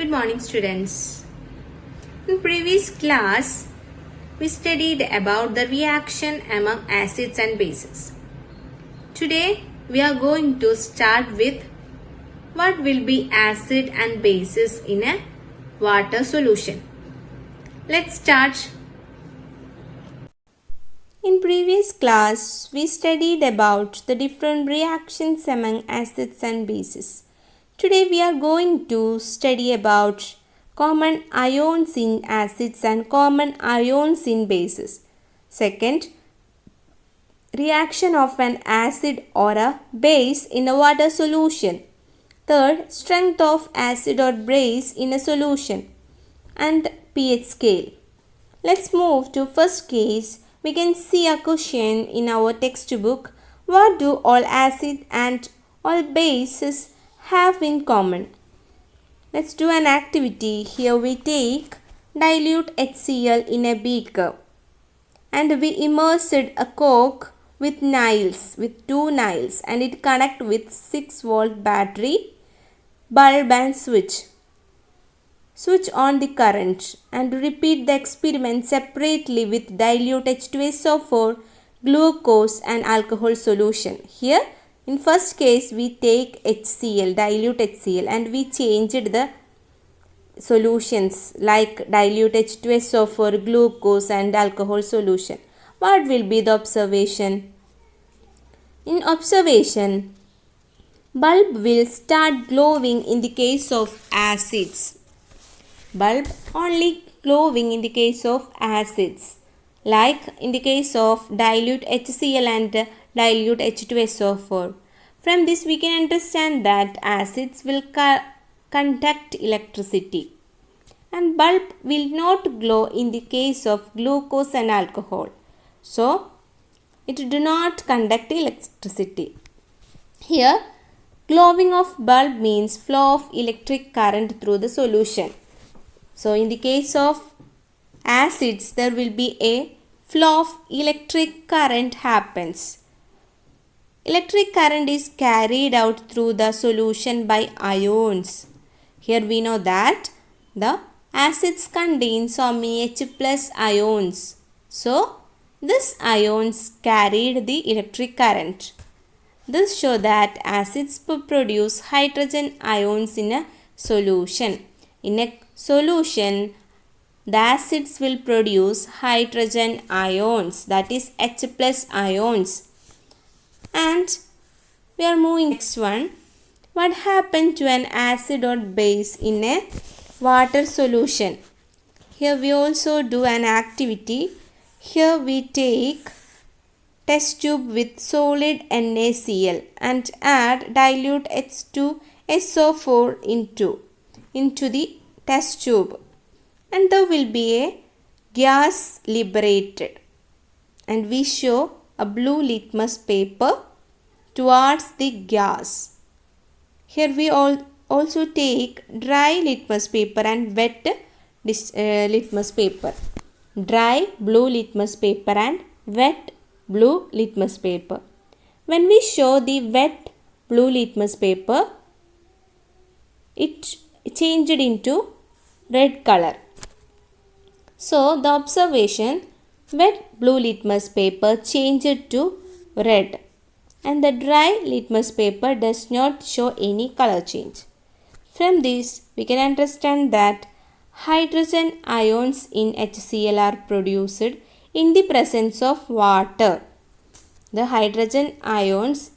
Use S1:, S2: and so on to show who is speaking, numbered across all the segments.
S1: Good morning, students. In previous class, we studied about the reaction among acids and bases. Today, we are going to start with what will be acid and bases in a water solution. Let's start. In previous class, we studied about the different reactions among acids and bases. Today we are going to study about common ions in acids and common ions in bases. Second, reaction of an acid or a base in a water solution. Third, strength of acid or base in a solution. And pH scale. Let's move to first case. We can see a question in our textbook. What do all acid and all bases have in common? Let's do an activity. Here we take dilute HCl in a beaker and we immersed a coke with two nails, and it connect with 6-volt battery, bulb and switch. Switch on the current and repeat the experiment separately with dilute H2SO4, glucose and alcohol solution. Here in first case we take HCl, dilute HCl, and we changed the solutions like dilute H2SO4, glucose and alcohol solution. What will be the observation? In observation, bulb will start glowing in the case of acids. Bulb only glowing in the case of acids, like in the case of dilute HCl and dilute H2SO4. From this we can understand that acids will conduct electricity and bulb will not glow in the case of glucose and alcohol. So, it do not conduct electricity. Here, glowing of bulb means flow of electric current through the solution. So, in the case of acids, there will be a flow of electric current happens. Electric current is carried out through the solution by ions. Here we know that the acids contain so many H plus ions. So, these ions carried the electric current. This shows that acids produce hydrogen ions in a solution. In a solution, the acids will produce hydrogen ions, that is H plus ions. And we are moving next one. What happened to an acid or base in a water solution? Here we also do an activity. Here we take test tube with solid NaCl and add dilute H2SO4 into the test tube, and there will be a gas liberated, and we show a blue litmus paper towards the gas. Here we also take dry litmus paper and wet litmus paper. Dry blue litmus paper and wet blue litmus paper. When we show the wet blue litmus paper, it changed into red color. So, the observation, wet blue litmus paper changed to red and the dry litmus paper does not show any color change. From this, we can understand that hydrogen ions in HCl are produced in the presence of water. The hydrogen ions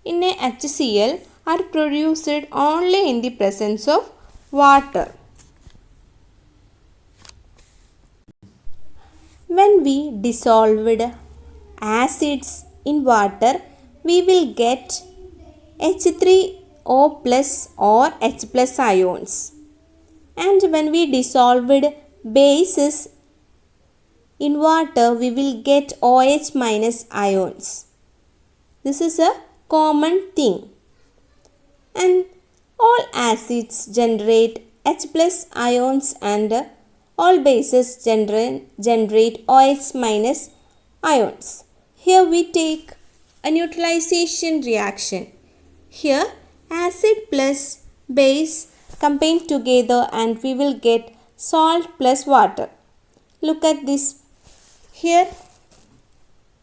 S1: in a HCl are produced only in the presence of water. When we dissolved acids in water, we will get H3O plus or H plus ions. And when we dissolved bases in water, we will get OH minus ions. This is a common thing. And all acids generate H plus ions and all bases generate OH minus ions. Here we take a neutralization reaction. Here acid plus base combine together and we will get salt plus water. Look at this here,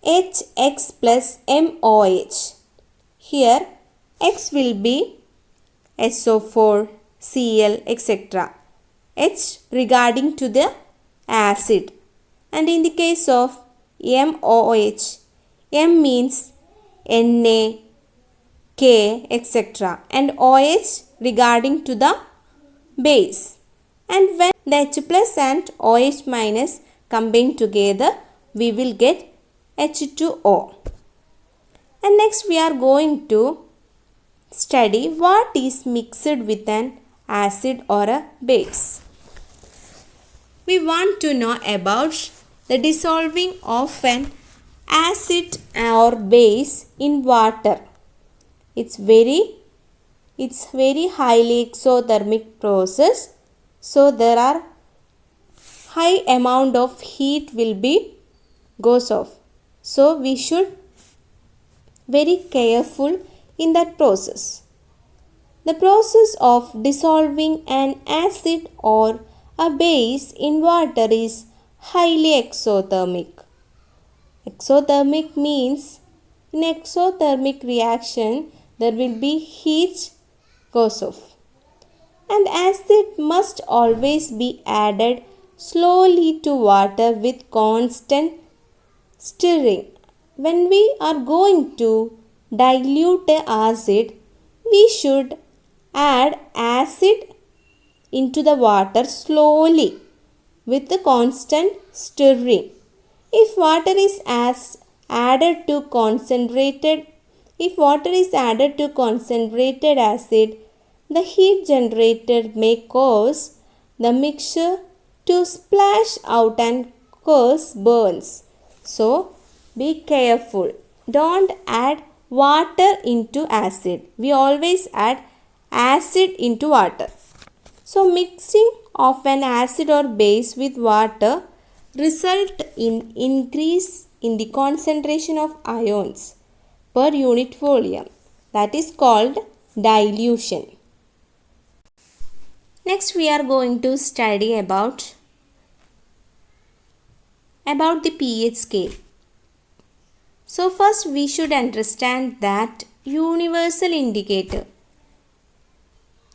S1: HX plus MOH. Here X will be SO4, Cl, etc. H regarding to the acid. And in the case of MOH, M means Na, K, etc. and OH regarding to the base. And when the H plus and OH minus combine together, we will get H2O. And next we are going to study what is mixed with an acid or a base. We want to know about the dissolving of an acid or base in water. It's very highly exothermic process. So there are high amount of heat will be goes off. So we should very careful in that process. The process of dissolving an acid or a base in water is highly exothermic. Exothermic means in exothermic reaction there will be heat goes off. And acid must always be added slowly to water with constant stirring. When we are going to dilute the acid, we should add acid into the water slowly with the constant stirring. If water is added to concentrated acid, the heat generated may cause the mixture to splash out and cause burns. So be careful. Don't add water into acid. We always add acid into water. So mixing of an acid or base with water result in increase in the concentration of ions per unit volume. That is called dilution. Next we are going to study about the pH scale. So first we should understand that universal indicator.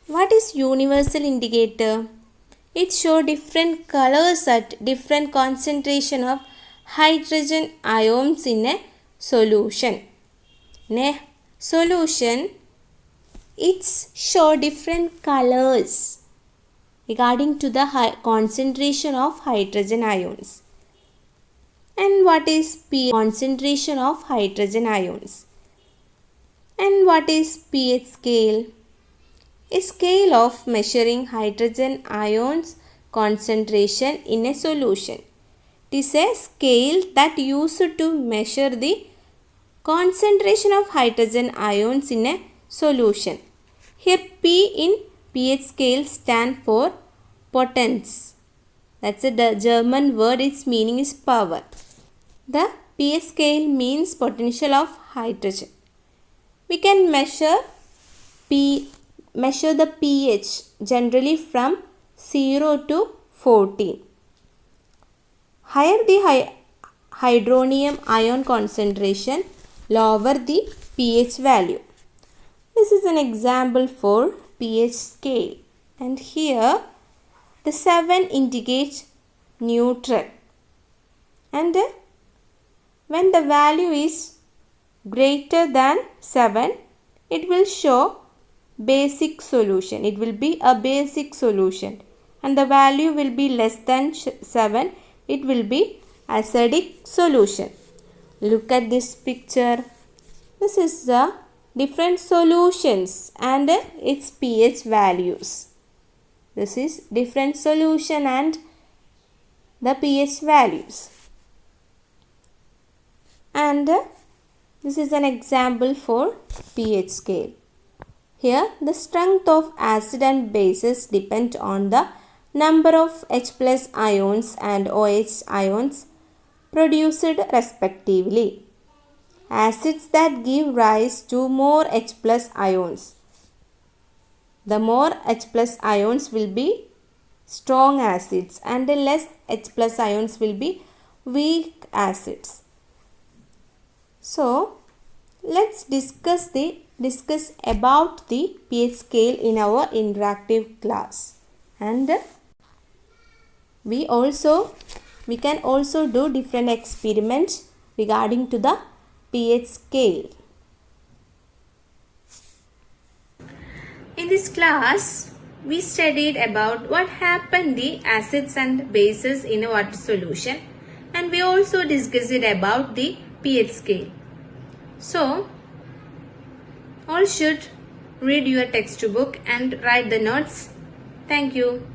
S1: What is universal indicator? It shows different colors at different concentration of hydrogen ions in a solution. In a solution, it shows different colors regarding to the concentration of hydrogen ions. And what is pH? Concentration of hydrogen ions. And what is pH scale? A scale of measuring hydrogen ions concentration in a solution. It is a scale that used to measure the concentration of hydrogen ions in a solution. Here P in pH scale stand for potence. That's a German word. Its meaning is power. The pH scale means potential of hydrogen. We can measure the pH generally from 0 to 14. Higher the hydronium ion concentration, lower the pH value. This is an example for pH scale. And here the 7 indicates neutral. And when the value is greater than 7, it will show basic solution. It will be a basic solution. And the value will be less than 7. It will be acidic solution. Look at this picture. This is the different solutions and its pH values. This is different solution and the pH values. And this is an example for pH scale. Here the strength of acid and bases depend on the number of H plus ions and OH ions produced respectively. Acids that give rise to more H plus ions The more H plus ions will be strong acids and the less H plus ions will be weak acids. So let's discuss about the pH scale in our interactive class. And we can also do different experiments regarding to the pH scale. In this class, we studied about what happened the acids and bases in a water solution, and we also discussed about the pH scale. So, all should read your textbook and write the notes. Thank you.